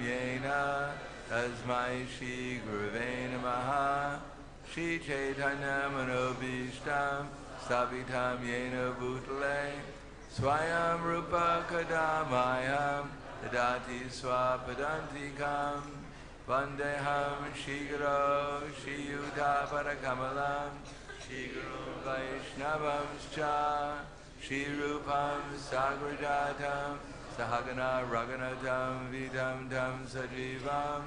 yena tasmai Shri Gurave Namaha Shri Chaitanya Manobhishtam Savitam yena bhutale Swayam Rupa Kadamayam Dadati Swapadantikam Vandeham Shri Guru Shri Yuta Parakamalam Shri Guru Vaishnavamscha Shri Rupam Sagrajatam Sahagana Raghunatam Vidam Tam Sajivam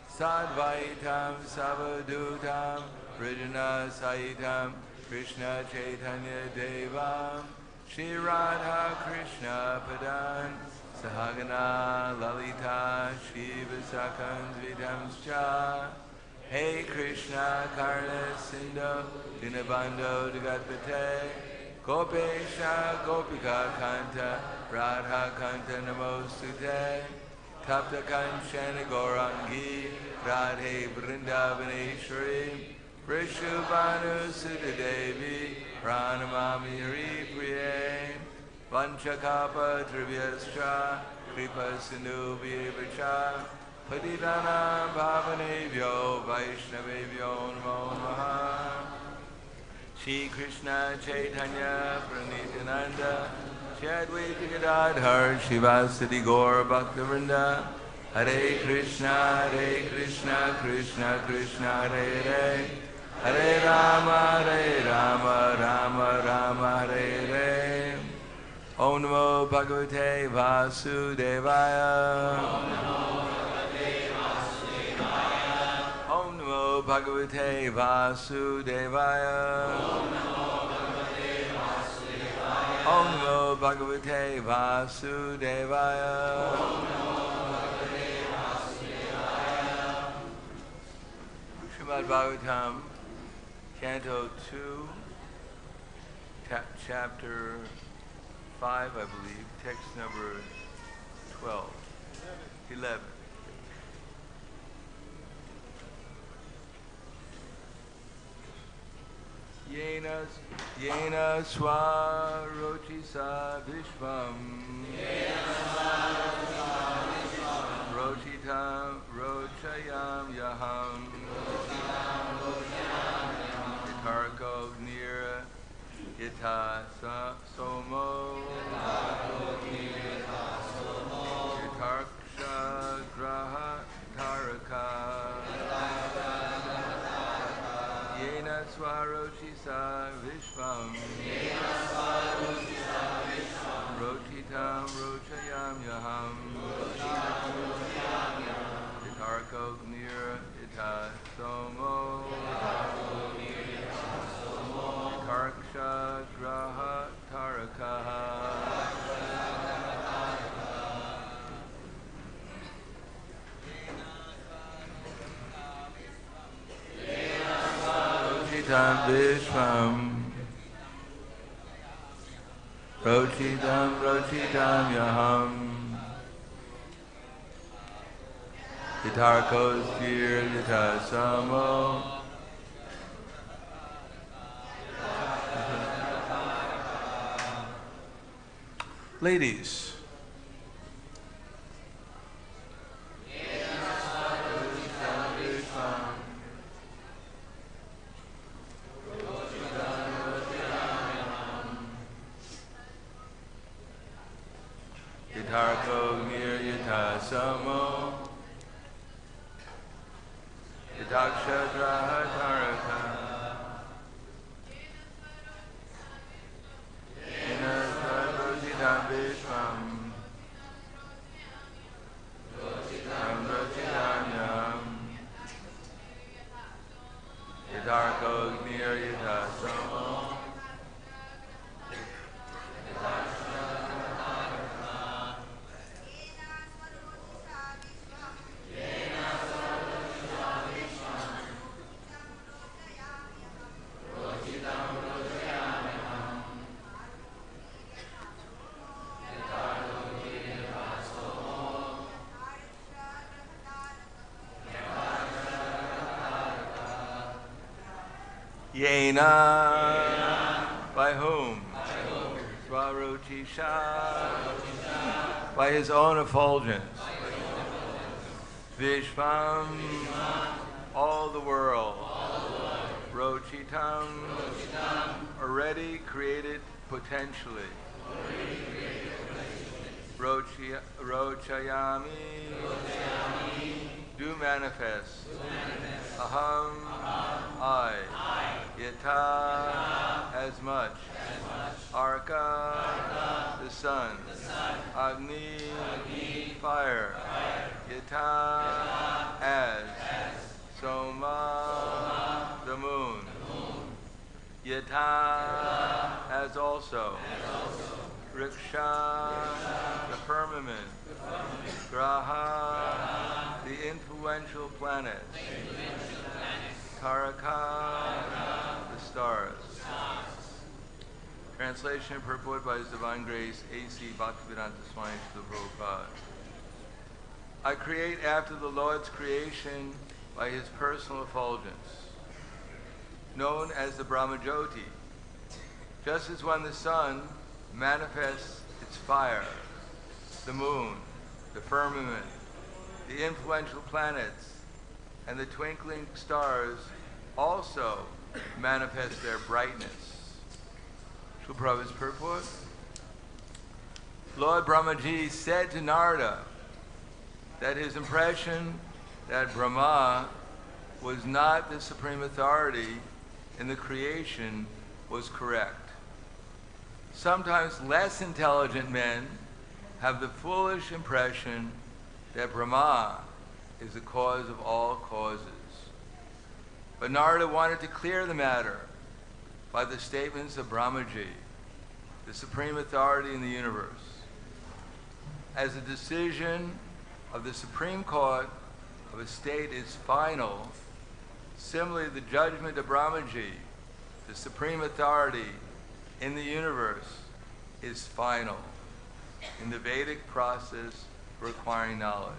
Sadvaitam Savadutam Vrijana Saitam Krishna Chaitanya Devam Shri Radha Krishna Padan Sahagana Lalita Shri Visakam Vidamscha Hey Krishna Karna Sindhu Dinabando Dagatpate Gopesha Gopika Kanta Radha Kanta Namostute Tapta Kanchana Gaurangi Radhe Vrindavaneshwari Vrishubhanu Sudha Devi Pranamami Hari Priye Vanchakapa Triviyascha Kripa Sindhu Vibhacha Padidana Bhavanevyo Vaishnavevyo Namo Namaha Shri Krishna Chaitanya Pranityananda Shri Advaita Gadadhar Shivasati Gaur Bhaktivinoda Hare Krishna Krishna Krishna Hare Hare Hare Rama Rama Rama Hare Hare Om Namo Bhagavate Vasudevaya Om Namo Bhagavate Vasudevaya Om Namo Bhagavate Vasudevaya Srimad Bhagavatam, Canto 2, Chapter 5, I believe, text number 12, 11. Yena sva-rociṣā viśvam rocitam rocayāmy aham yathārko gnir yathā somo yatharkṣa-graha-tārakāḥ yena sva-rociṣā viśvam rocitam rocayāmy aham yathārko gnir yathā somo yatharkṣa-graha-tārakāḥ rocitam viśvam rocitam aham yathārko gnir yathā somo Ladies, yathārko gnir yathā somo yatharkṣa-graha-tārakāḥ yena sva-rociṣā viśvam rocitam yathārko gnir yathā somo Yena, by whom? Sva-rociṣā, by his own effulgence. viśvam, all the world, rocitam, already created potentially, rocayāmy, do manifest, aham, I, yathā, as much, arkaḥ, the sun, agniḥ, fire, yathā, as, somaḥ, the moon, yathā, as also, ṛkṣa, the firmament, graha, the influential planets, tarakaḥ, the stars. Translation and purport by His Divine Grace, A.C. Bhaktivedanta Swami Prabhupada. I create after the Lord's creation by His personal effulgence, known as the brahmajyoti. Just as when the sun manifests its fire, the moon, the firmament, the influential planets, and the twinkling stars also manifest their brightness. Srila Prabhupada's purport. Lord Brahmaji said to Narada that his impression that Brahma was not the supreme authority in the creation was correct. Sometimes less intelligent men have the foolish impression that Brahma is the cause of all causes. But Narada wanted to clear the matter by the statements of Brahmaji, the supreme authority in the universe. As the decision of the Supreme Court of a state is final, similarly the judgment of Brahmaji, the supreme authority in the universe, is final in the Vedic process for acquiring knowledge.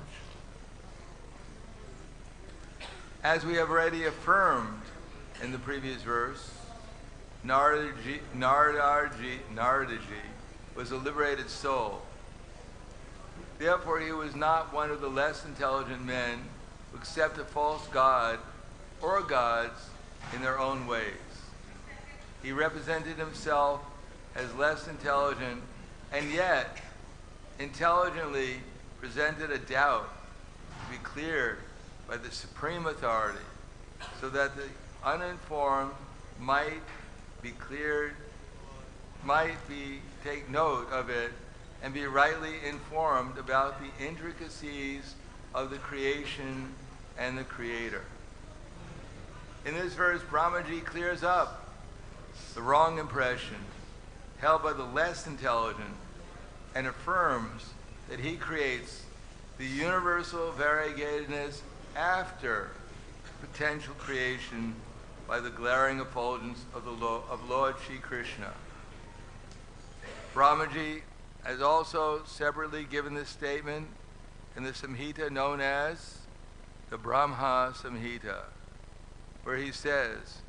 As we have already affirmed in the previous verse, Naradaji was a liberated soul. Therefore, he was not one of the less intelligent men who accept a false god or gods in their own ways. He represented himself as less intelligent and yet intelligently presented a doubt to be cleared by the supreme authority so that the uninformed might be cleared, take note of it and be rightly informed about the intricacies of the creation and the Creator. In this verse, Brahmaji clears up the wrong impression held by the less intelligent and affirms that he creates the universal variegatedness after potential creation by the glaring effulgence of Lord Shri Krishna. Brahmaji has also separately given this statement in the Samhita known as the Brahma Samhita, where he says,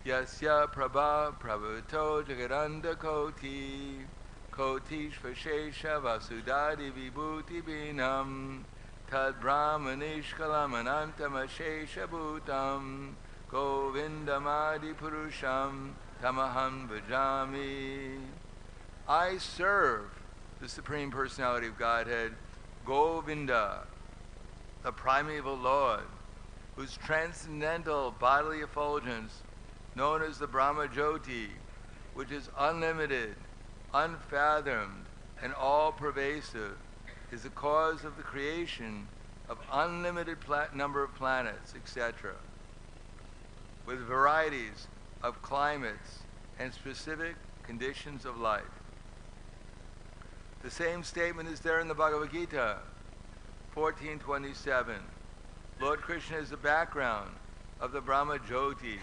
Yasya prabha prabhuto jagadanda koti kotishvashesha vasudadi vibhuti binam tad brahmanishkalam anantamashesha bhutam govindamadi purusham tamaham bhajami. I serve the Supreme Personality of Godhead, Govinda, the primeval Lord, whose transcendental bodily effulgence, known as the Brahmajyoti, which is unlimited, unfathomed, and all-pervasive, is the cause of the creation of unlimited number of planets, etc., with varieties of climates and specific conditions of life. The same statement is there in the Bhagavad Gita, 14:27. Lord Krishna is the background of the Brahmajyoti,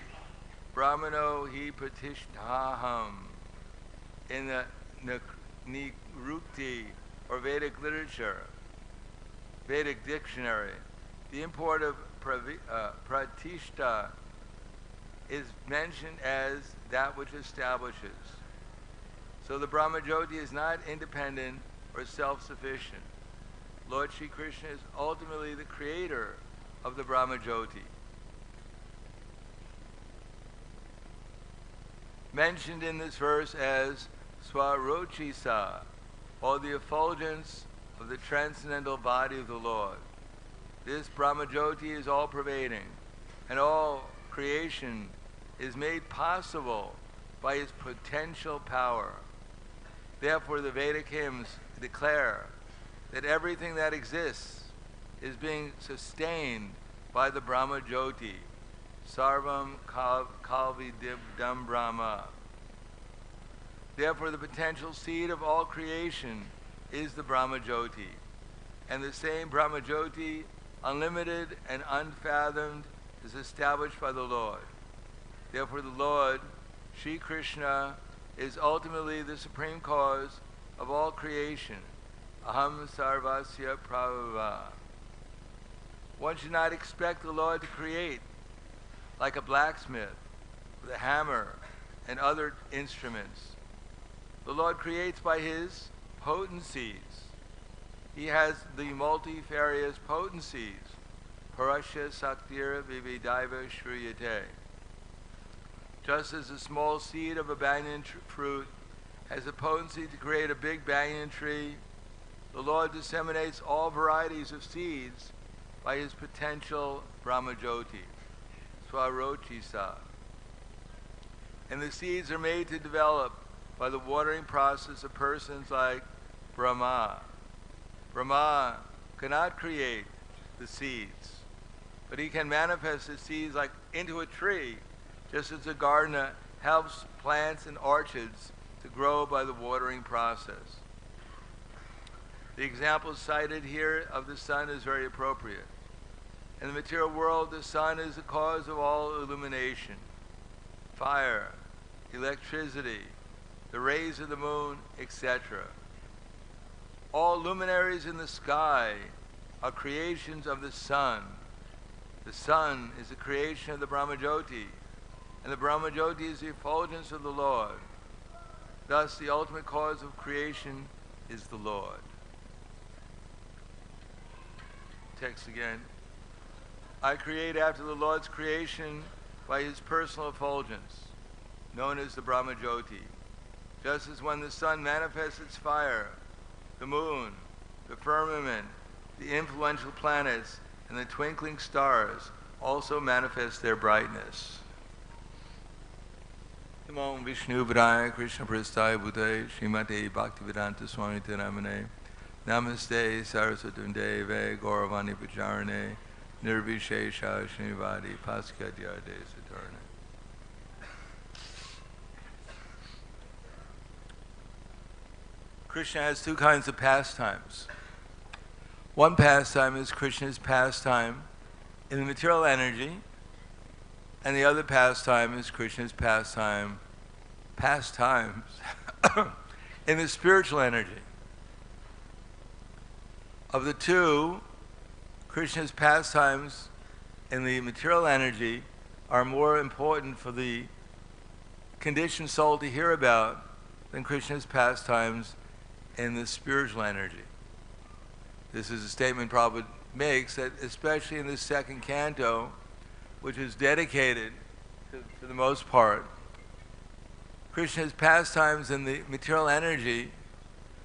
Brahmano hi pratishtaham. In the Nirukti, or Vedic literature, Vedic dictionary, the import of pratishta is mentioned as that which establishes. So the Brahmajyoti is not independent or self-sufficient. Lord Shri Krishna is ultimately the creator of the brahmajyoti. Mentioned in this verse as sva-rociṣā, or the effulgence of the transcendental body of the Lord. This brahmajyoti is all-pervading, and all creation is made possible by its potential power. Therefore, the Vedic hymns declare that everything that exists is being sustained by the brahmajyoti. Sarvam kalvidam brahma. Therefore, the potential seed of all creation is the brahmajyoti. And the same brahmajyoti, unlimited and unfathomed, is established by the Lord. Therefore, the Lord, Shri Krishna, is ultimately the supreme cause of all creation. Aham sarvasya prabhava. One should not expect the Lord to create like a blacksmith with a hammer and other instruments. The Lord creates by his potencies. He has the multifarious potencies. Parasya saktira vividaiva shruyate. Just as a small seed of a banyan fruit has the potency to create a big banyan tree, the Lord disseminates all varieties of seeds by his potential brahmajyoti, sva-rociṣā. And the seeds are made to develop by the watering process of persons like Brahma. Brahma cannot create the seeds, but he can manifest the seeds like into a tree, just as a gardener helps plants and orchards to grow by the watering process. The example cited here of the sun is very appropriate. In the material world, the sun is the cause of all illumination. Fire, electricity, the rays of the moon, etc. All luminaries in the sky are creations of the sun. The sun is the creation of the brahmajyoti, and the brahmajyoti is the effulgence of the Lord. Thus, the ultimate cause of creation is the Lord. Text again. I create after the Lord's creation by his personal effulgence, known as the brahmajyoti. Just as when the sun manifests its fire, the moon, the firmament, the influential planets, and the twinkling stars also manifest their brightness. Namo Vishnu Vidaya Krishna Prasthaya Bhutaya Srimate Bhaktivedanta Swami Namane Namaste Saraswati Deve Gauravani Pacharane Nirvishesha Srinivadi Paskadhyade Saturna. Krishna has two kinds of pastimes. One pastime is Krishna's pastime in the material energy, and the other pastime is Krishna's pastimes in the spiritual energy. Of the two, Krishna's pastimes in the material energy are more important for the conditioned soul to hear about than Krishna's pastimes in the spiritual energy. This is a statement Prabhupada makes, that especially in this second canto, which is dedicated to the most part, Krishna's pastimes in the material energy,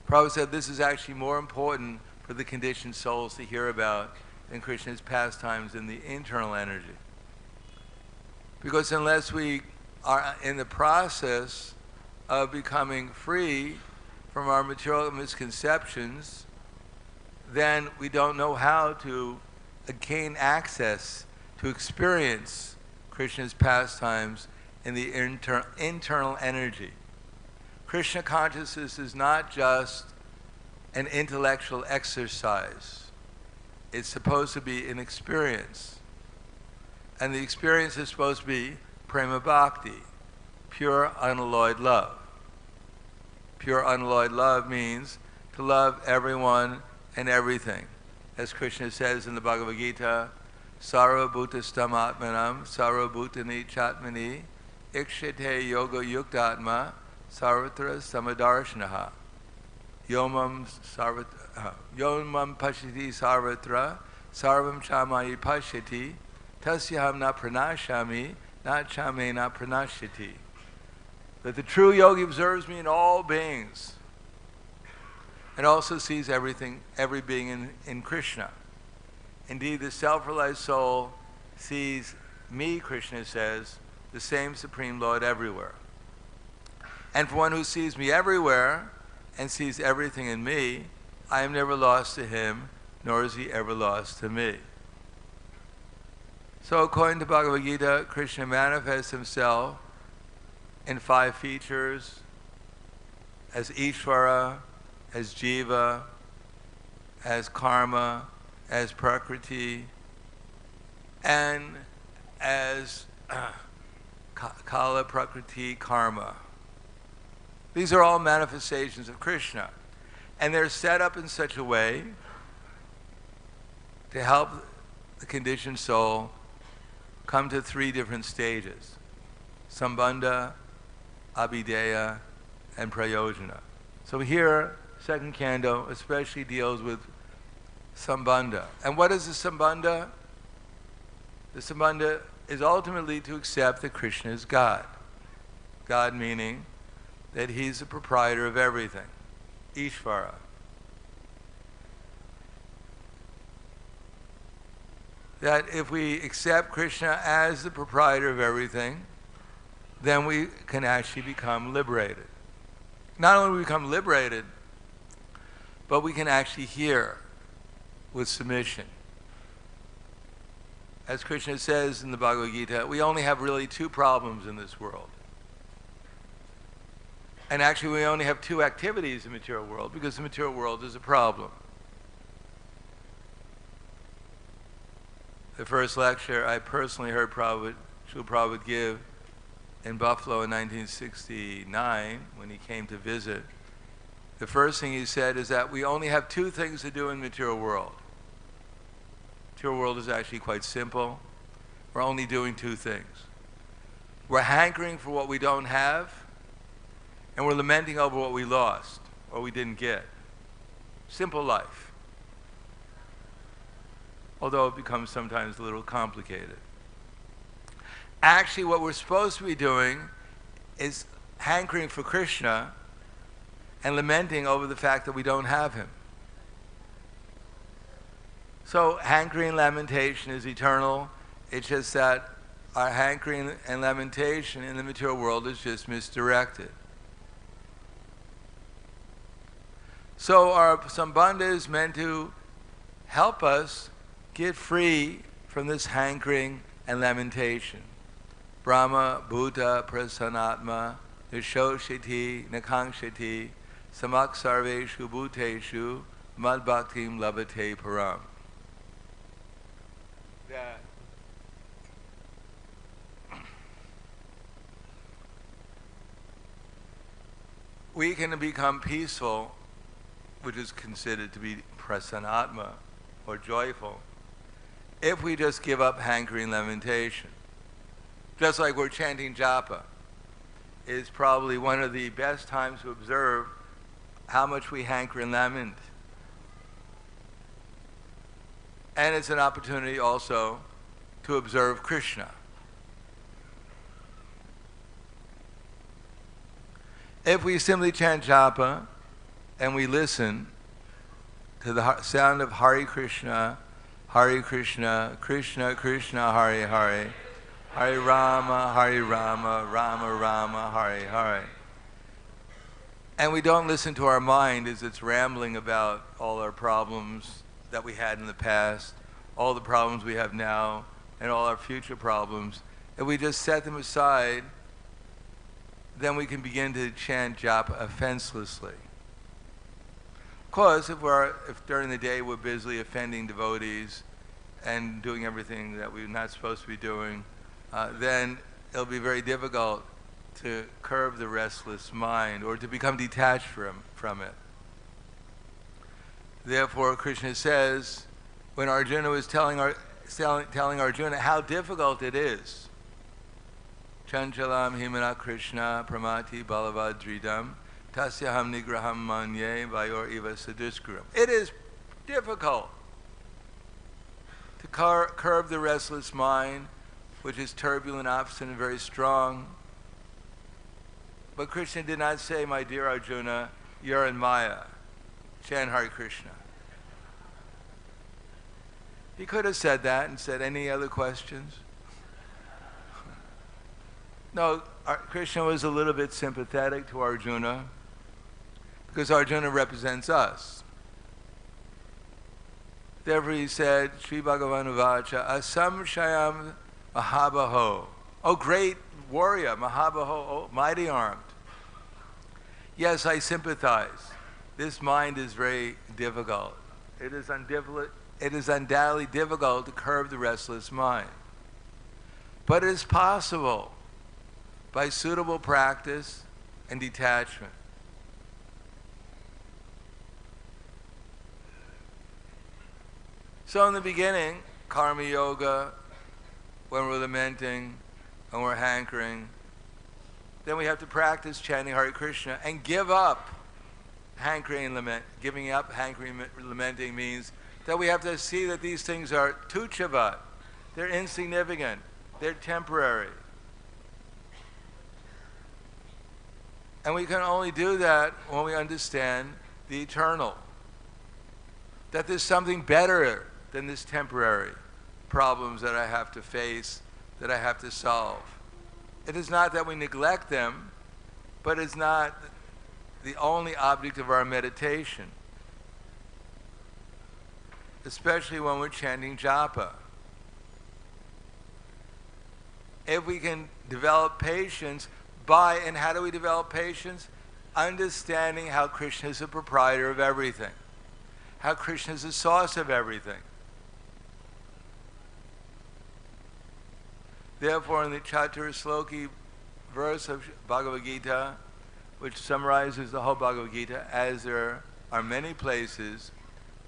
Prabhupada said this is actually more important for the conditioned souls to hear about than Krishna's pastimes in the internal energy. Because unless we are in the process of becoming free from our material misconceptions, then we don't know how to gain access to experience Krishna's pastimes in the internal energy. Krishna consciousness is not just an intellectual exercise. It's supposed to be an experience. And the experience is supposed to be prema bhakti, pure unalloyed love. Pure unalloyed love means to love everyone and everything. As Krishna says in the Bhagavad Gita, Sarva bhutastam atmanam, sarva bhutani chatmani, ikshate yoga yuktatma, sarvatra samadarshanaha. Yomam pashyati sarvatra sarvam chamayi pashyati tasyaham na pranashami na chame na pranashyati. That the true yogi observes me in all beings and also sees everything, every being in Krishna. Indeed, the self-realized soul sees me, Krishna says, the same Supreme Lord everywhere. And for one who sees me everywhere and sees everything in me, I am never lost to him, nor is he ever lost to me. So according to Bhagavad Gita, Krishna manifests himself in 5 features: as Ishvara, as Jiva, as Karma, as Prakriti, and as Kala, Prakriti, Karma. These are all manifestations of Krishna. And they're set up in such a way to help the conditioned soul come to 3 different stages: Sambandha, Abhideya, and Prayojana. So here, second canto especially deals with Sambandha. And what is the Sambandha? The Sambandha is ultimately to accept that Krishna is God. God meaning that he's the proprietor of everything. Ishvara. That if we accept Krishna as the proprietor of everything, then we can actually become liberated. Not only do we become liberated, but we can actually hear with submission. As Krishna says in the Bhagavad Gita, we only have really 2 problems in this world. And actually we only have 2 activities in the material world, because the material world is a problem. The first lecture I personally heard Srila Prabhupada give in Buffalo in 1969 when he came to visit. The first thing he said is that we only have 2 things to do in the material world. The material world is actually quite simple. We're only doing 2 things. We're hankering for what we don't have, and we're lamenting over what we lost or we didn't get. Simple life. Although it becomes sometimes a little complicated. Actually, what we're supposed to be doing is hankering for Krishna and lamenting over the fact that we don't have him. So hankering and lamentation is eternal. It's just that our hankering and lamentation in the material world is just misdirected. So our Sambandha is meant to help us get free from this hankering and lamentation. Brahma, Bhuta, Prasanatma, Nishoshiti, Nakangshiti, Samak Sarveshu Bhuteshu, Mad Bhaktim Labhate Param. That we can become peaceful, which is considered to be prasanatma, or joyful, if we just give up hankering and lamentation. Just like we're chanting japa, is probably one of the best times to observe how much we hanker and lament. And it's an opportunity also to observe Krishna. If we simply chant japa and we listen to the sound of Hare Krishna, Krishna Krishna, Hare Hare, Hare Rama, Rama Rama, Hare Hare. And we don't listen to our mind as it's rambling about all our problems that we had in the past, all the problems we have now, and all our future problems. If we just set them aside, then we can begin to chant japa offenselessly. Of course, if during the day we're busily offending devotees and doing everything that we're not supposed to be doing, then it'll be very difficult to curb the restless mind or to become detached from it. Therefore, Krishna says, when Arjuna was telling Arjuna how difficult it is, Chanchalam himana Krishna pramati balavadridam tasyaham nigraham manye vayor eva saduskuram. It is difficult to curb the restless mind, which is turbulent, obstinate, and very strong. But Krishna did not say, my dear Arjuna, you're in Maya. Chant Hare Krishna. He could have said that and said, any other questions? No, Krishna was a little bit sympathetic to Arjuna because Arjuna represents us. Therefore he said, Sri Bhagavan Vacha, Asam Shayam Mahabaho. Oh, great warrior, Mahabaho, oh, mighty armed. Yes, I sympathize. This mind is very difficult. It is undoubtedly difficult to curb the restless mind. But it is possible by suitable practice and detachment. So in the beginning, karma yoga, when we're lamenting and we're hankering, then we have to practice chanting Hare Krishna and give up hankering and lament. Giving up hankering and lamenting means that we have to see that these things are tuchava. They're insignificant. They're temporary. And we can only do that when we understand the eternal. That there's something better than this temporary problems that I have to face, that I have to solve. It is not that we neglect them, but it's not the only object of our meditation. Especially when we're chanting japa. If we can develop patience and how do we develop patience? Understanding how Krishna is the proprietor of everything. How Krishna is the source of everything. Therefore, in the Chatur Sloki verse of Bhagavad Gita, which summarizes the whole Bhagavad Gita, as there are many places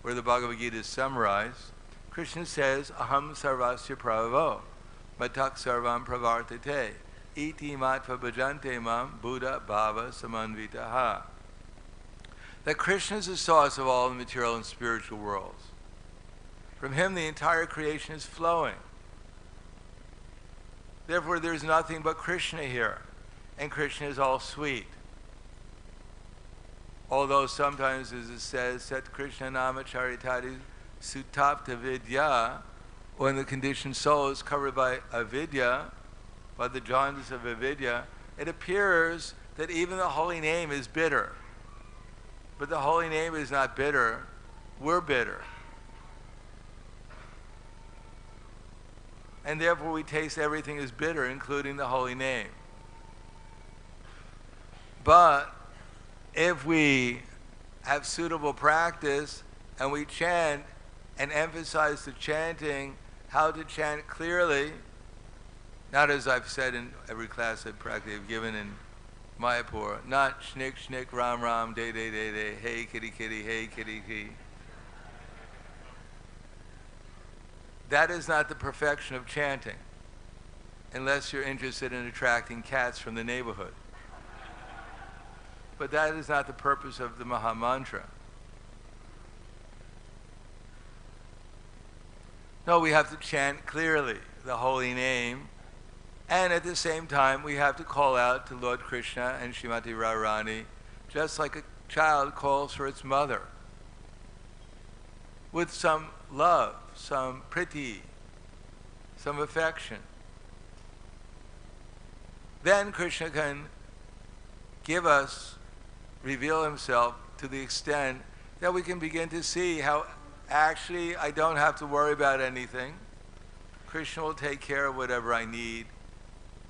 where the Bhagavad Gita is summarized, Krishna says, aham sarvasya prabhavo, matak sarvam pravartate, iti matva bhajante mam buddha bhava samanvitaha. That Krishna is the source of all the material and spiritual worlds. From him the entire creation is flowing. Therefore there's nothing but Krishna here. And Krishna is all sweet. Although sometimes, as it says, Sat Krishna Nama Charitati Sutapta Vidya, when the conditioned soul is covered by avidya, by the jaundice of avidya, it appears that even the holy name is bitter. But the holy name is not bitter, we're bitter. And therefore we taste everything as bitter, including the holy name. But if we have suitable practice and we chant and emphasize the chanting, how to chant clearly, not as I've said in every class I've given in Mayapur, not shnik shnik ram ram day day day day, hey kitty kitty, hey kitty kitty. That is not the perfection of chanting, unless you're interested in attracting cats from the neighborhood. But that is not the purpose of the Maha Mantra. No, we have to chant clearly the holy name, and at the same time we have to call out to Lord Krishna and Srimati Radharani, just like a child calls for its mother, with some love, some priti, some affection. Then Krishna can reveal himself to the extent that we can begin to see how actually I don't have to worry about anything. Krishna will take care of whatever I need.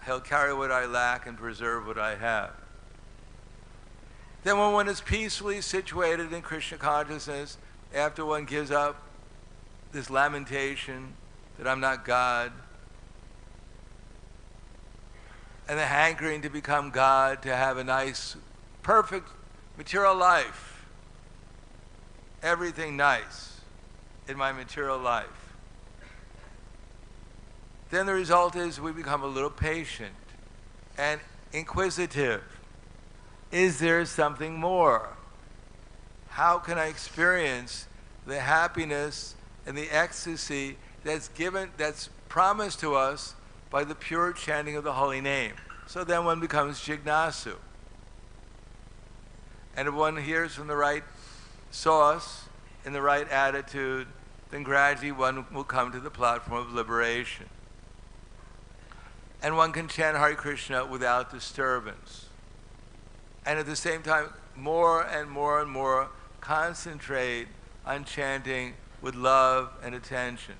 He'll carry what I lack and preserve what I have. Then when one is peacefully situated in Krishna consciousness, after one gives up this lamentation that I'm not God, and the hankering to become God, to have a nice, perfect material life, everything nice in my material life, then the result is we become a little patient and inquisitive Is there something more? How can I experience the happiness and the ecstasy that's promised to us by the pure chanting of the holy name? So then one becomes jignasu. And if one hears from the right source, in the right attitude, then gradually one will come to the platform of liberation. And one can chant Hare Krishna without disturbance. And at the same time, more and more and more concentrate on chanting with love and attention.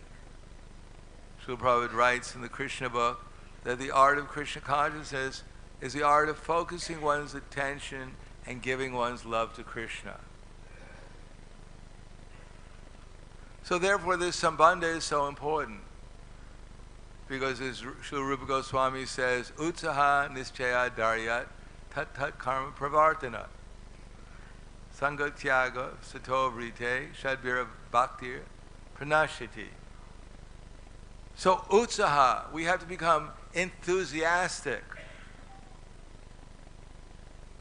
Srila Prabhupada writes in the Krishna book that the art of Krishna consciousness is the art of focusing one's attention and giving one's love to Krishna. So therefore this sambandha is so important. Because as Srila Rupa Goswami says, utsaha nischaya daryat tat tat karma pravartana. Sangatyaga sato vrite shadvira bhaktir pranashiti. So utsaha, we have to become enthusiastic.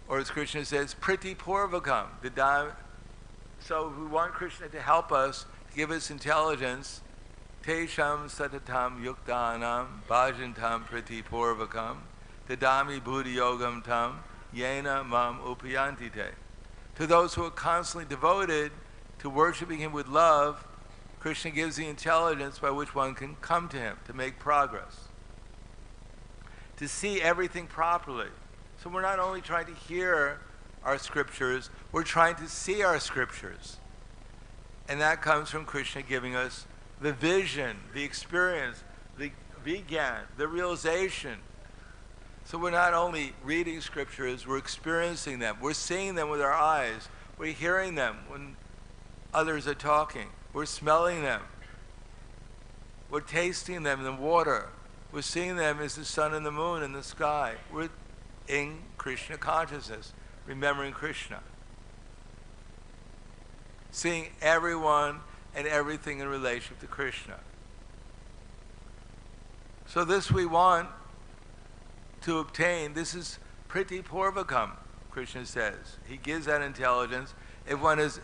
Or as Krishna says, priti purvakam. So we want Krishna to help us, to give us intelligence. Tesham satatam yuktanam bhajantam priti purvakam dadami buddhi yogam tam yena mam upayantite. To those who are constantly devoted to worshiping him with love, Krishna gives the intelligence by which one can come to him, to make progress, to see everything properly. So we're not only trying to hear our scriptures, we're trying to see our scriptures. And that comes from Krishna giving us the vision, the experience, the vigyan, the realization. So we're not only reading scriptures, we're experiencing them. We're seeing them with our eyes. We're hearing them when others are talking. We're smelling them. We're tasting them in the water. We're seeing them as the sun and the moon in the sky. We're in Krishna consciousness, remembering Krishna. Seeing everyone and everything in relation to Krishna. So this we want to obtain. This is priti purvakam, Krishna says. He gives that intelligence if one is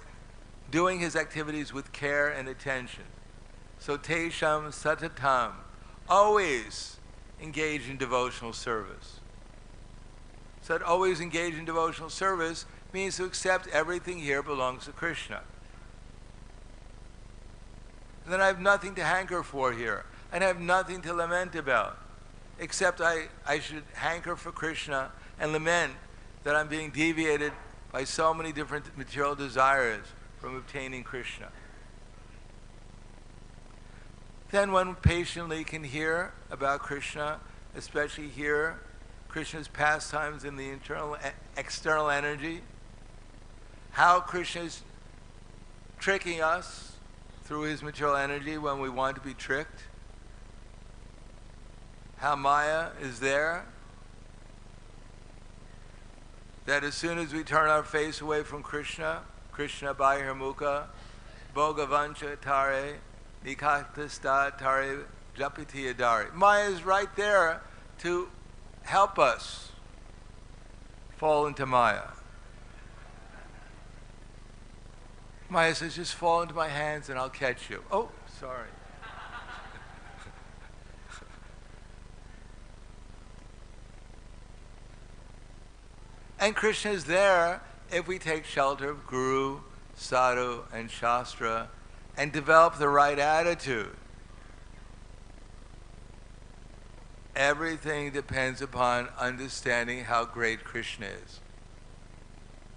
doing his activities with care and attention. So tesham satatam, always engage in devotional service. So that always engage in devotional service means to accept everything here belongs to Krishna. And then I have nothing to hanker for here. And I have nothing to lament about. Except I should hanker for Krishna and lament that I'm being deviated by so many different material desires from obtaining Krishna. Then one patiently can hear about Krishna, especially hear Krishna's pastimes in the external energy, how Krishna is tricking us through his material energy when we want to be tricked, how Maya is there, that as soon as we turn our face away from Krishna, Krishna Bhayarmukha, Bhogavancha Tare, Nikatasta Tare, Japiti Adari. Maya is right there to help us fall into Maya. Maya says, just fall into my hands and I'll catch you. Oh, sorry. And Krishna is there if we take shelter of Guru, Sadhu, and Shastra and develop the right attitude. Everything depends upon understanding how great Krishna is.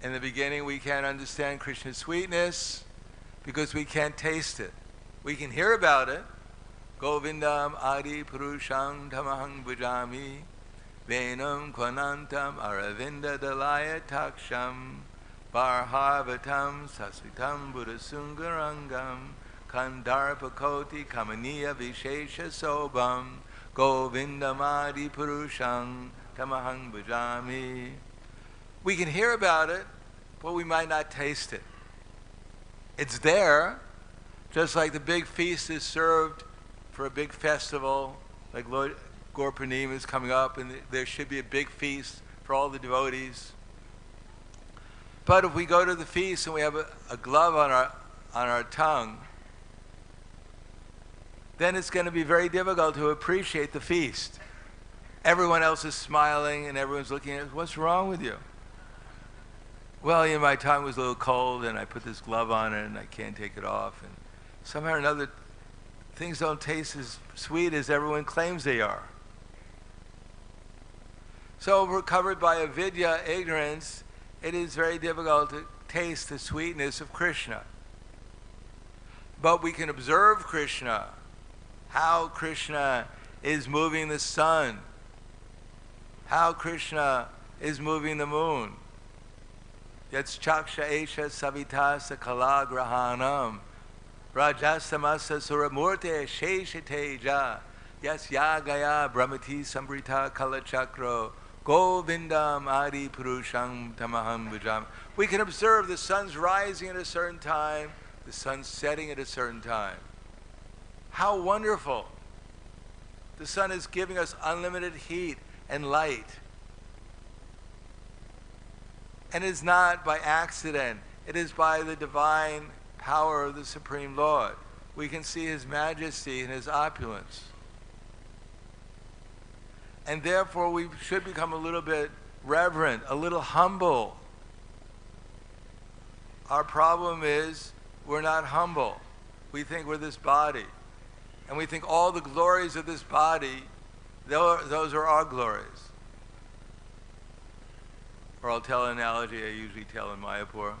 In the beginning, we can't understand Krishna's sweetness because we can't taste it. We can hear about it. Govindam adi purusham tamaham bhajami venam kvanantam aravinda dalaya taksham barhavatam sasvitam buddhasungarangam kandarpakoti kamaniya vishesha sobam Govindam adi purusham tamaham bhajami. We can hear about it, but we might not taste it. It's there, just like the big feast is served for a big festival, like Lord Gaur Purnima is coming up, and there should be a big feast for all the devotees. But if we go to the feast and we have a glove on our tongue, then it's going to be very difficult to appreciate the feast. Everyone else is smiling and everyone's looking at us. What's wrong with you? Well, my tongue was a little cold and I put this glove on it and I can't take it off. And somehow or another, things don't taste as sweet as everyone claims they are. So if we're covered by avidya, ignorance, it is very difficult to taste the sweetness of Krishna. But we can observe Krishna, how Krishna is moving the sun, how Krishna is moving the moon. Yatharkṣa-graha-tārakāḥ savitasa kala-grahanam rajasamasa suramurte sheshateja yasyagaya brahmati sambrita kalachakro govindam adi purusham tamaham vijam. We can observe the sun's rising at a certain time, the sun's setting at a certain time. How wonderful! The sun is giving us unlimited heat and light. And it is not by accident. It is by the divine power of the Supreme Lord. We can see His majesty and His opulence. And therefore we should become a little bit reverent, a little humble. Our problem is we're not humble. We think we're this body. And we think all the glories of this body, those are our glories. Or I'll tell an analogy I usually tell in Mayapur,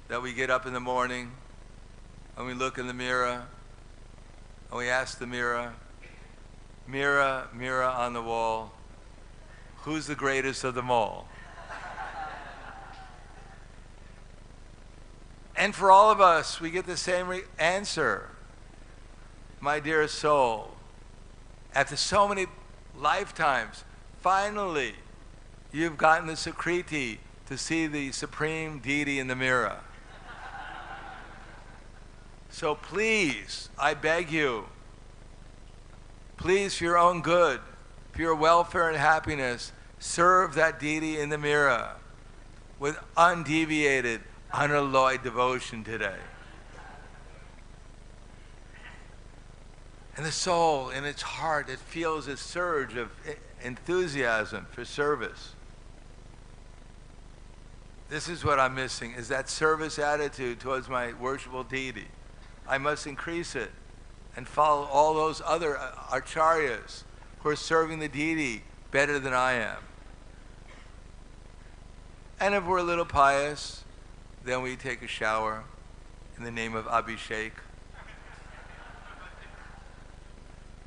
that we get up in the morning and we look in the mirror and we ask the mirror, mirror, mirror on the wall, who's the greatest of them all? And for all of us, we get the same answer. My dear soul, after so many lifetimes, finally, you've gotten the Sukriti to see the Supreme Deity in the mirror. So please, I beg you, please, for your own good, for your welfare and happiness, serve that deity in the mirror with undeviated, unalloyed devotion today. And the soul, in its heart, it feels a surge of enthusiasm for service. This is what I'm missing, is that service attitude towards my worshipful deity. I must increase it and follow all those other acharyas who are serving the deity better than I am. And if we're a little pious, then we take a shower in the name of Abhishek.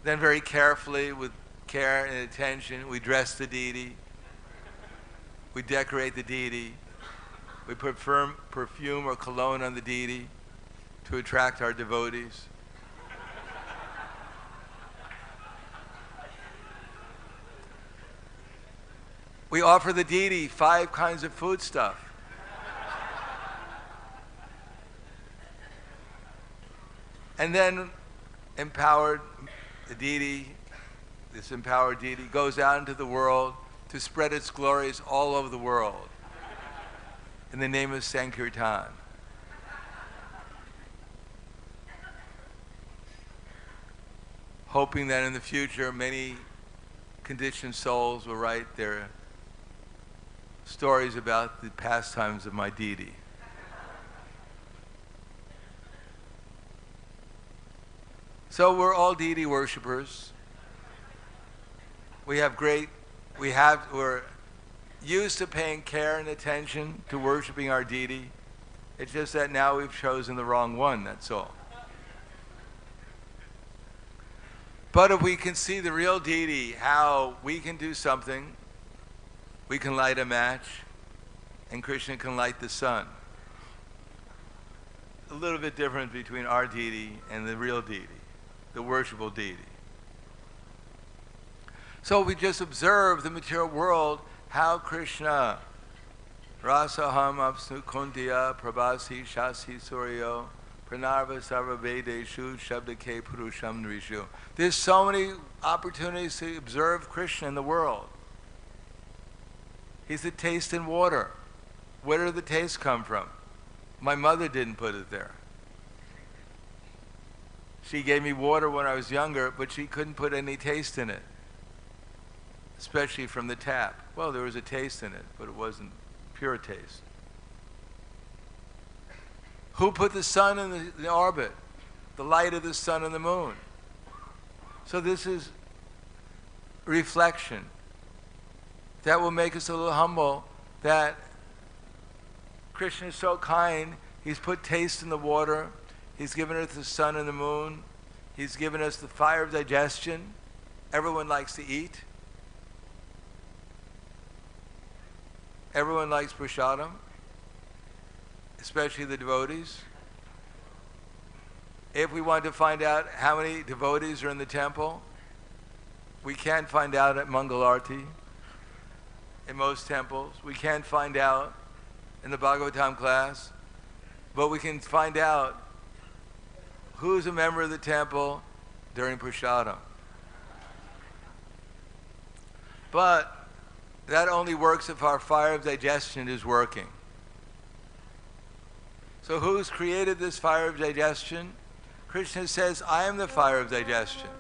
Then very carefully, with care and attention, we dress the deity. We decorate the deity. We put perfume or cologne on the deity to attract our devotees. We offer the deity 5 kinds of food stuff. And then empowered, the deity, this empowered deity, goes out into the world to spread its glories all over the world in the name of Sankirtan. Hoping that in the future many conditioned souls will write their stories about the pastimes of my deity. So we're all deity worshippers. We're used to paying care and attention to worshiping our deity. It's just that now we've chosen the wrong one, that's all. But if we can see the real deity, how we can do something, we can light a match, and Krishna can light the sun. A little bit different between our deity and the real deity, the worshipful deity. So we just observe the material world, how Krishna, rasaham apsnu kuntiya prabhasi shasi suryo pranarva sarva vedeshu shabdake purusham nrishu. There's so many opportunities to observe Krishna in the world. He's the taste in water. Where did the taste come from? My mother didn't put it there. She gave me water when I was younger, but she couldn't put any taste in it, especially from the tap. Well, there was a taste in it, but it wasn't pure taste. Who put the sun in the orbit? The light of the sun and the moon. So this is reflection. That will make us a little humble, that Krishna is so kind. He's put taste in the water. He's given us the sun and the moon. He's given us the fire of digestion. Everyone likes to eat. Everyone likes prasadam, especially the devotees. If we want to find out how many devotees are in the temple, we can't find out at Mangalarti in most temples. We can't find out in the Bhagavatam class, but we can find out who's a member of the temple during prasadam. But that only works if our fire of digestion is working. So who's created this fire of digestion? Krishna says, I am the fire of digestion,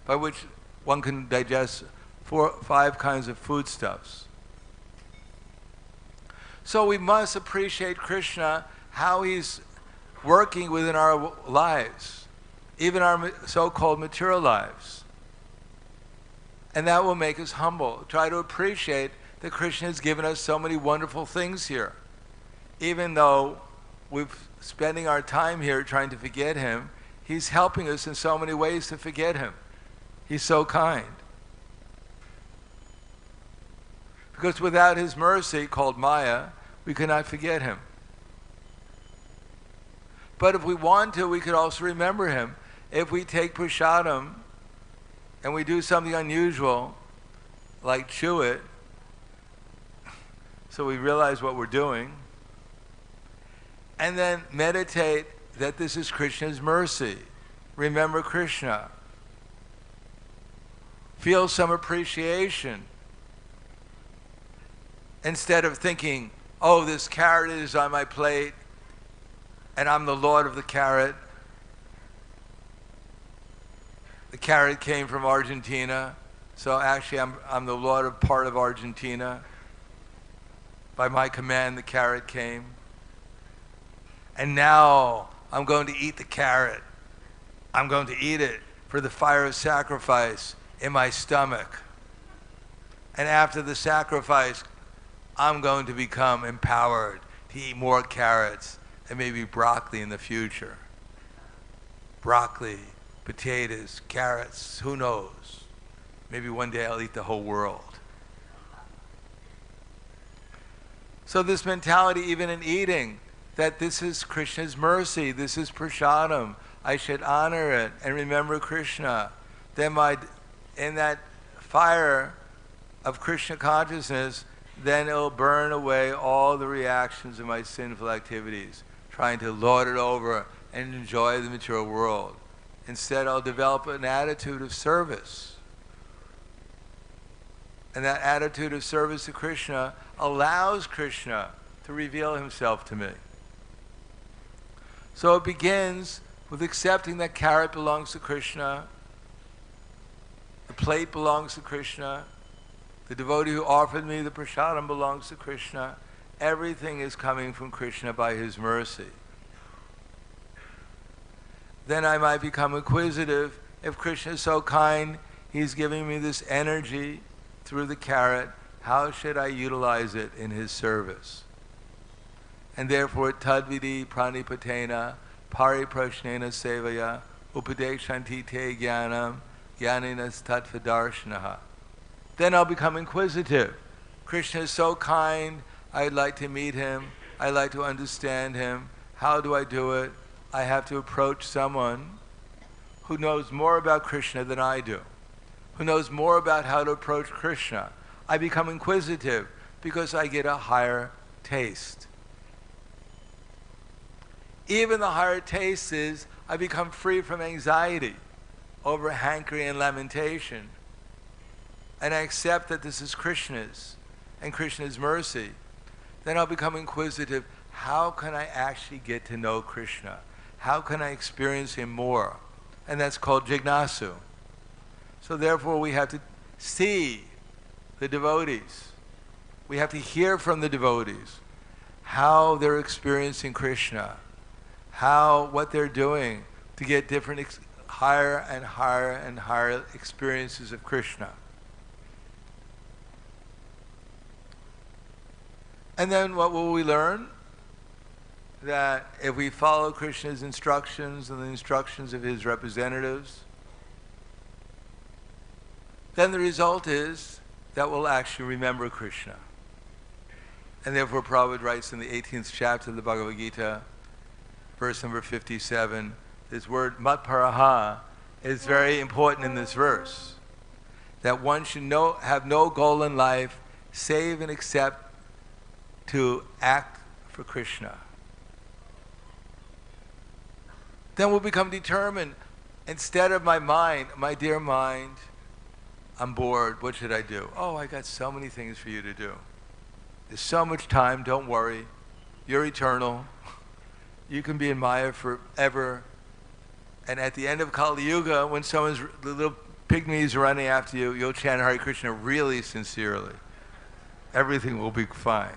by which one can digest 5 kinds of foodstuffs. So we must appreciate Krishna, how he's working within our lives, even our so-called material lives. And that will make us humble. Try to appreciate that Krishna has given us so many wonderful things here. Even though we're spending our time here trying to forget him, he's helping us in so many ways to forget him. He's so kind. Because without his mercy, called Maya, we cannot forget him. But if we want to, we could also remember him. If we take prasadam and we do something unusual, like chew it, so we realize what we're doing, and then meditate that this is Krishna's mercy. Remember Krishna. Feel some appreciation. Instead of thinking, oh, this carrot is on my plate, and I'm the lord of the carrot. The carrot came from Argentina, so actually I'm the lord of part of Argentina. By my command, the carrot came. And now I'm going to eat the carrot. I'm going to eat it for the fire of sacrifice in my stomach. And after the sacrifice, I'm going to become empowered to eat more carrots and maybe broccoli in the future. Broccoli, potatoes, carrots, who knows? Maybe one day I'll eat the whole world. So this mentality, even in eating, that this is Krishna's mercy, this is prasadam, I should honor it and remember Krishna. Then in that fire of Krishna consciousness, then it'll burn away all the reactions of my sinful activities, trying to lord it over and enjoy the material world. Instead, I'll develop an attitude of service. And that attitude of service to Krishna allows Krishna to reveal himself to me. So it begins with accepting that carrot belongs to Krishna, the plate belongs to Krishna, the devotee who offered me the prasadam belongs to Krishna. Everything is coming from Krishna by his mercy. Then I might become inquisitive. If Krishna is so kind, he's giving me this energy through the carrot, how should I utilize it in his service? And therefore, tadvidi pranipatena, pariprashnena sevaya, upadeshanti te jnanam, jnaninas tattvadarshanaha. Then I'll become inquisitive. Krishna is so kind, I'd like to meet him, I'd like to understand him. How do I do it? I have to approach someone who knows more about Krishna than I do, who knows more about how to approach Krishna. I become inquisitive because I get a higher taste. Even the higher taste is I become free from anxiety over hankering and lamentation. And I accept that this is Krishna's and Krishna's mercy. then I'll become inquisitive. How can I actually get to know Krishna? How can I experience him more? And that's called jignasu. So therefore we have to see the devotees. We have to hear from the devotees how they're experiencing Krishna, what they're doing to get different higher and higher and higher experiences of Krishna. And then what will we learn? That if we follow Krishna's instructions and the instructions of his representatives, then the result is that we'll actually remember Krishna. And therefore Prabhupada writes in the 18th chapter of the Bhagavad Gita, verse number 57, this word matparaha is very important in this verse. That one should have no goal in life save and except to act for Krishna. Then we'll become determined. Instead of my mind, my dear mind, I'm bored, what should I do? Oh, I got so many things for you to do. There's so much time, don't worry. You're eternal. You can be in Maya forever. And at the end of Kali Yuga, when the little pygmies are running after you, you'll chant Hare Krishna really sincerely. Everything will be fine.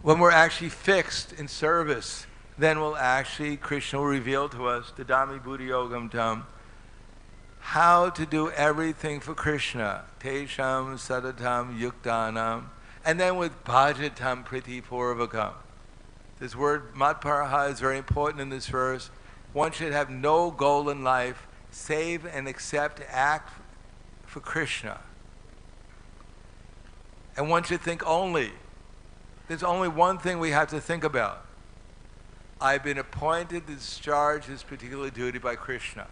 When we're actually fixed in service, then Krishna will reveal to us, Dadami Buddhi Yogam Tam, how to do everything for Krishna. Tesham Sadatam Yuktanam. And then with Bhajatam Priti Purvakam. This word Matparaha is very important in this verse. One should have no goal in life save and except to act for Krishna. And one should think there's only one thing we have to think about. I've been appointed to discharge this particular duty by Krishna.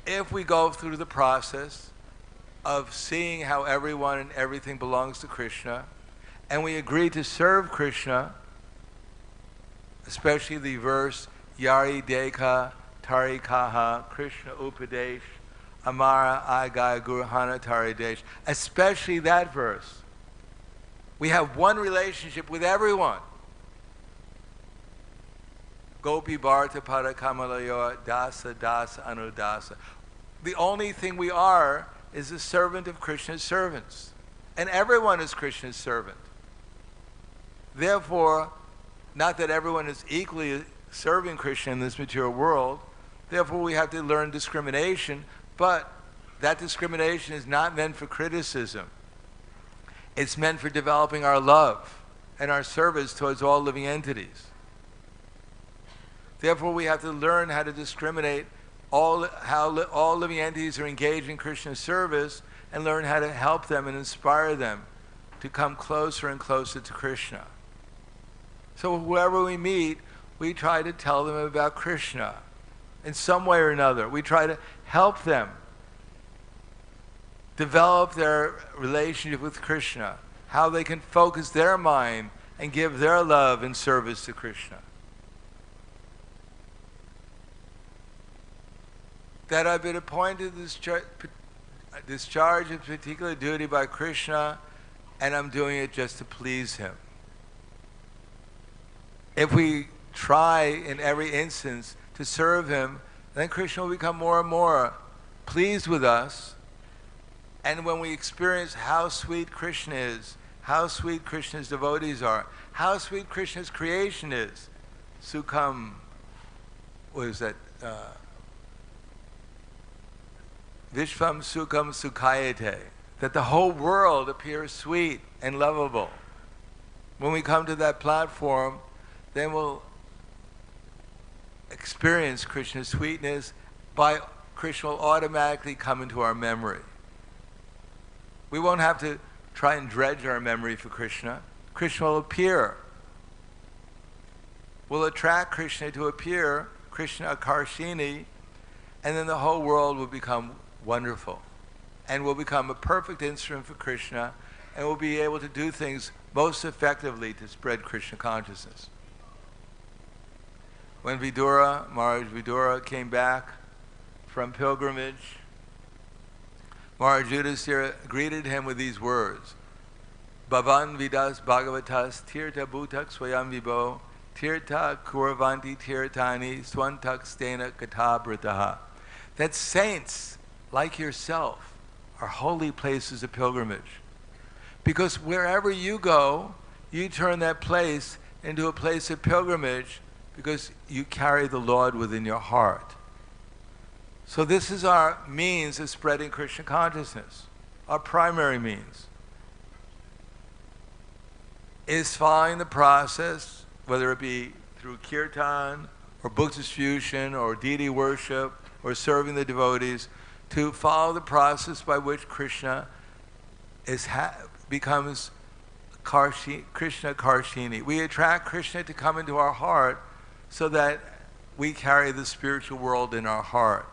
If we go through the process of seeing how everyone and everything belongs to Krishna, and we agree to serve Krishna, especially the verse, Yari Deka Tarikaha Krishna Upadesh Amara Agaya Guruhana Taridesh, especially that verse. We have one relationship with everyone. Gopi Bharta Pada Kamalayo Dasa Dasa Anudasa. The only thing we are is a servant of Krishna's servants. And everyone is Krishna's servant. Therefore, not that everyone is equally serving Krishna in this material world, therefore we have to learn discrimination, but that discrimination is not meant for criticism. It's meant for developing our love and our service towards all living entities. Therefore, we have to learn how to discriminate how all living entities are engaged in Krishna's service and learn how to help them and inspire them to come closer and closer to Krishna. So whoever we meet, we try to tell them about Krishna in some way or another. We try to help them develop their relationship with Krishna, how they can focus their mind and give their love and service to Krishna. That I've been appointed to discharge a particular duty by Krishna, and I'm doing it just to please him. If we try in every instance to serve him, then Krishna will become more and more pleased with us. And when we experience how sweet Krishna is, how sweet Krishna's devotees are, how sweet Krishna's creation is, Sukham, what is that? Viśvam Sukham Sukhayate, that the whole world appears sweet and lovable. When we come to that platform, then we'll experience Krishna's sweetness. Krishna will automatically come into our memory. We won't have to try and dredge our memory for Krishna. Krishna will appear. We'll attract Krishna to appear, Krishna Akarshini, and then the whole world will become wonderful. And we'll become a perfect instrument for Krishna, and we'll be able to do things most effectively to spread Krishna consciousness. When Maharaj Vidura came back from pilgrimage, Maharaj Yudhisthira greeted him with these words: Bhavan vidas bhagavatas tirtha bhutak swayam vibho tirtha kuravanti tirtani swantak stena katabrataha. That saints like yourself are holy places of pilgrimage. Because wherever you go, you turn that place into a place of pilgrimage because you carry the Lord within your heart. So this is our means of spreading Krishna consciousness. Our primary means is following the process, whether it be through kirtan or book distribution or deity worship or serving the devotees, to follow the process by which Krishna becomes Krishna Karshini. We attract Krishna to come into our heart so that we carry the spiritual world in our heart.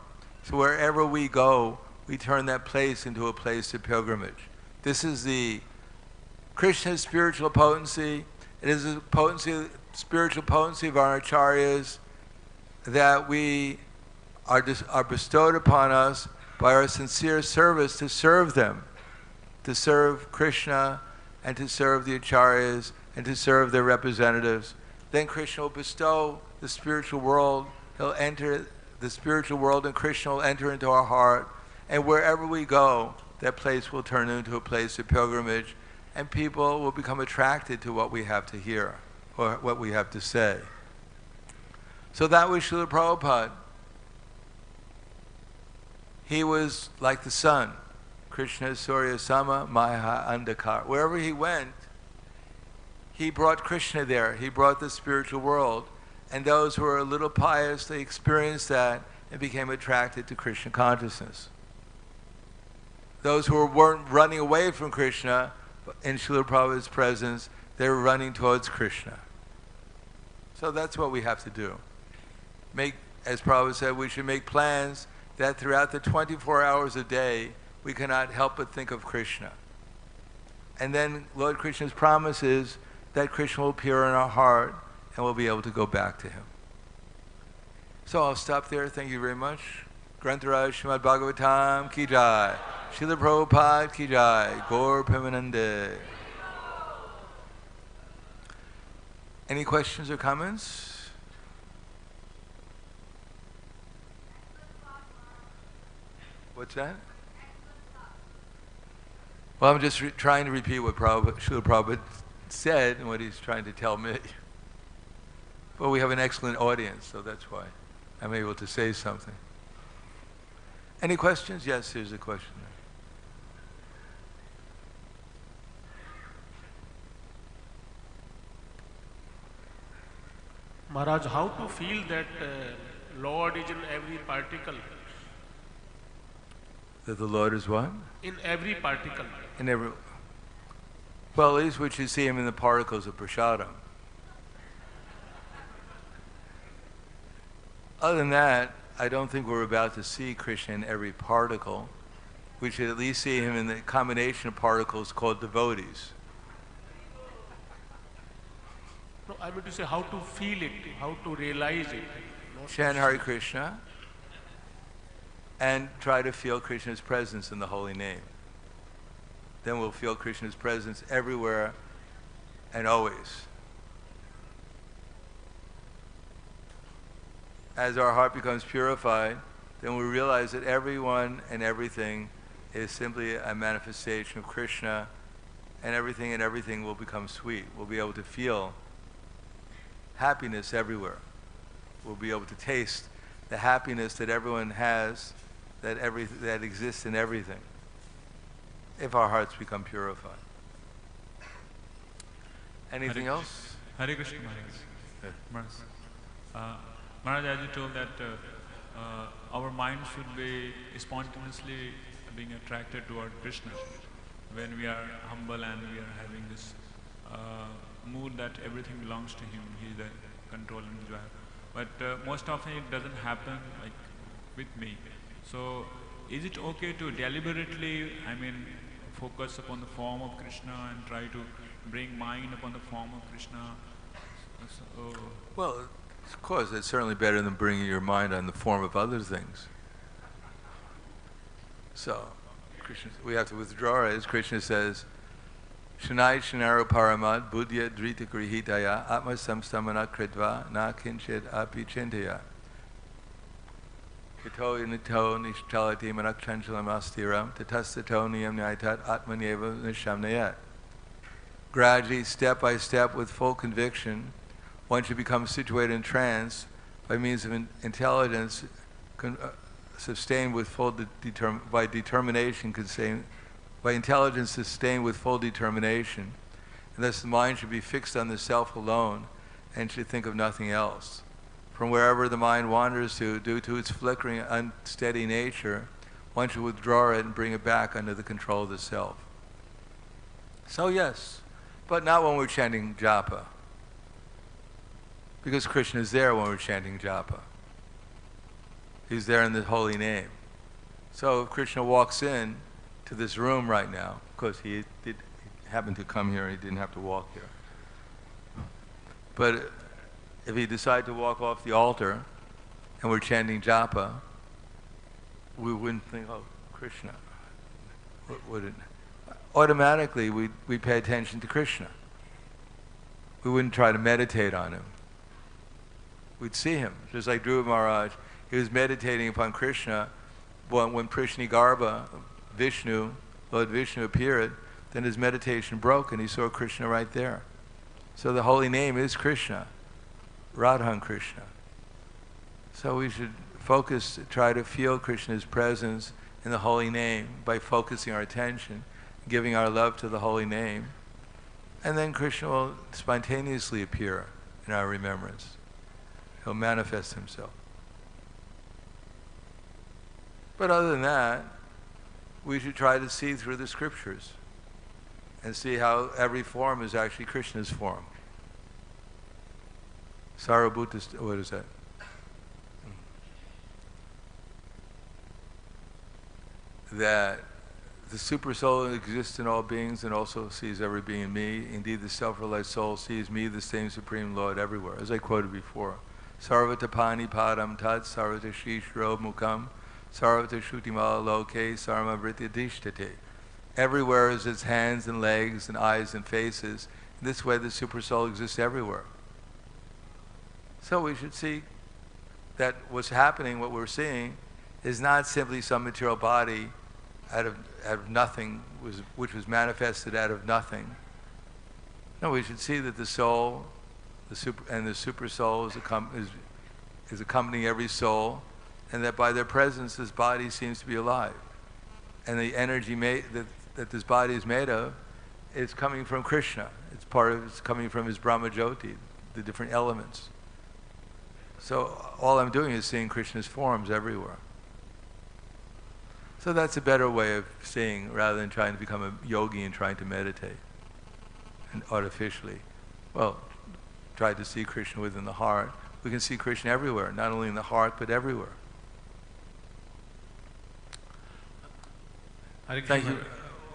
So wherever we go, we turn that place into a place of pilgrimage. This is the Krishna's spiritual potency. It is a spiritual potency of our acharyas that we are bestowed upon us by our sincere service to serve them, to serve Krishna and to serve the acharyas and to serve their representatives. Then Krishna will bestow the spiritual world. He'll enter the spiritual world and Krishna will enter into our heart. And wherever we go, that place will turn into a place of pilgrimage and people will become attracted to what we have to hear or what we have to say. So that was Srila Prabhupada. He was like the sun. Krishna Surya Sama Maya Andakar. Wherever he went, he brought Krishna there. He brought the spiritual world. And those who were a little pious, they experienced that and became attracted to Krishna consciousness. Those who weren't running away from Krishna in Srila Prabhupada's presence, they were running towards Krishna. So that's what we have to do. As Prabhupada said, we should make plans that throughout the 24 hours a day, we cannot help but think of Krishna. And then Lord Krishna's promise is that Krishna will appear in our heart and we'll be able to go back to him. So I'll stop there. Thank you very much. Grantaraj Srimad Bhagavatam ki jai. Srila Prabhupada ki jai. Gaur Premanande. Any questions or comments? What's that? Well, I'm just trying to repeat what Srila Prabhupada said and what he's trying to tell me. But we have an excellent audience, so that's why I'm able to say something. Any questions? Yes, here's a question. Maharaj, how to feel that Lord is in every particle? That the Lord is what? In every particle. In every. Well, at least we should see him in the particles of prasadam. Other than that, I don't think we're about to see Krishna in every particle. We should at least see him in the combination of particles called devotees. No, I mean to say how to feel it, how to realize it. Chant Hare Krishna and try to feel Krishna's presence in the holy name. Then we'll feel Krishna's presence everywhere and always. As our heart becomes purified, then we realize that everyone and everything is simply a manifestation of Krishna, and everything will become sweet. We'll be able to feel happiness everywhere. We'll be able to taste the happiness that everyone has, that exists in everything, if our hearts become purified. Anything else? Hare Krishna, Maharaj. Maharaj, as you told that our mind should be spontaneously being attracted toward Krishna when we are humble and we are having this mood that everything belongs to him, he is the control and enjoyer. But most often it doesn't happen like with me. So is it okay to deliberately, focus upon the form of Krishna and try to bring mind upon the form of Krishna? So, well, of course, it's certainly better than bringing your mind on the form of other things. So, Krishna, we have to withdraw it, as Krishna says, Shanai Shanaro Paramat Buddhya Drita Grihitaya Atma Samstamana Kritva Na Kinchit Api Chintaya Kito Nito Nishtalati Manakchanshalam Astiram Tatastato Niyam Nyaitat Atmanyeva Nishamnayat. Gradually, step by step, with full conviction, one should become situated in trance by means of intelligence sustained with full by determination, by intelligence sustained with full determination. And thus the mind should be fixed on the self alone and should think of nothing else. From wherever the mind wanders to, due to its flickering, unsteady nature, one should withdraw it and bring it back under the control of the self. So yes, but not when we're chanting japa. Because Krishna is there when we're chanting japa. He's there in the holy name. So if Krishna walks in to this room right now, because he happened to come here, he didn't have to walk here. But if he decided to walk off the altar and we're chanting japa, we wouldn't think, oh, Krishna. Wouldn't. Automatically, we'd pay attention to Krishna. We wouldn't try to meditate on him. We'd see him, just like Dhruva Maharaj. He was meditating upon Krishna when Prishnigarbha, Vishnu, Lord Vishnu appeared, then his meditation broke and he saw Krishna right there. So the holy name is Krishna, Radhan Krishna. So we should focus, try to feel Krishna's presence in the holy name by focusing our attention, giving our love to the holy name, and then Krishna will spontaneously appear in our remembrance. He'll manifest himself. But other than that, we should try to see through the scriptures and see how every form is actually Krishna's form. Sarvabhuta, what is that? That the super soul exists in all beings and also sees every being in me. Indeed, the self-realized soul sees me, the same Supreme Lord, everywhere, as I quoted before. Sarvata pani padam tat sarvata shishro mukam sarvata shutimala loke sarma vrityadishtate. Everywhere is its hands and legs and eyes and faces. In this way, the super soul exists everywhere. So we should see that what's happening, what we're seeing, is not simply some material body out of nothing, which was manifested out of nothing. No, we should see that the soul, the super soul is accompanying every soul, and that by their presence, this body seems to be alive. And the energy that this body is made of is coming from Krishna. It's coming from his brahmajyoti, the different elements. So all I'm doing is seeing Krishna's forms everywhere. So that's a better way of seeing, rather than trying to become a yogi and trying to meditate and artificially. Well, try to see Krishna within the heart. We can see Krishna everywhere, not only in the heart, but everywhere. Thank you.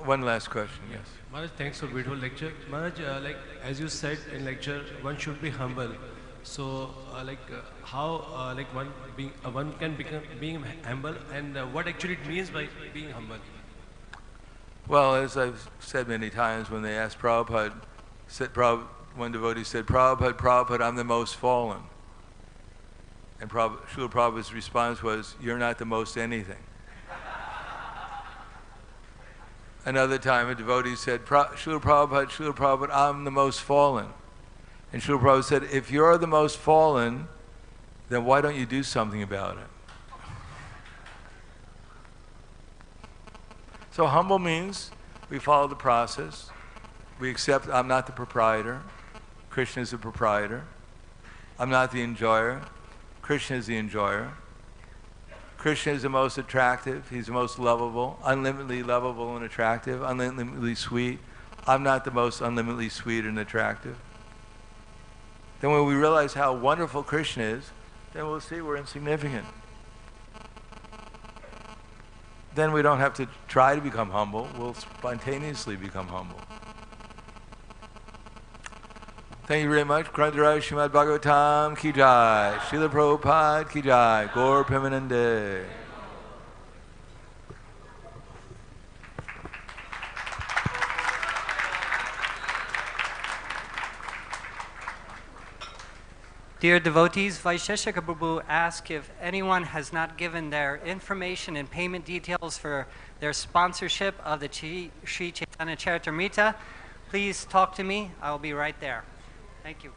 One last question, yes. Maharaj, thanks for beautiful lecture. Maharaj, like as you said in lecture, one should be humble. So, how one can become being humble, and what actually it means by being humble? Well, as I've said many times, when they asked Prabhupada, one devotee said, Prabhupada, I'm the most fallen. And Srila Prabhupada's response was, you're not the most anything. Another time, a devotee said, Srila Prabhupada, I'm the most fallen. And Srila Prabhupada said, if you're the most fallen, then why don't you do something about it? So humble means we follow the process. We accept I'm not the proprietor. Krishna is the proprietor. I'm not the enjoyer. Krishna is the enjoyer. Krishna is the most attractive. He's the most lovable, unlimitedly lovable and attractive, unlimitedly sweet. I'm not the most unlimitedly sweet and attractive. Then when we realize how wonderful Krishna is, then we'll see we're insignificant. Then we don't have to try to become humble. We'll spontaneously become humble. Thank you very much. Grandharaj Srimad Bhagavatam ki jai. Srila Prabhupada ki jai. Gaur Premanande. Dear devotees, Vaisheshika Prabhu asked if anyone has not given their information and payment details for their sponsorship of the Sri Chaitanya Charitamrita. Please talk to me. I will be right there. Thank you.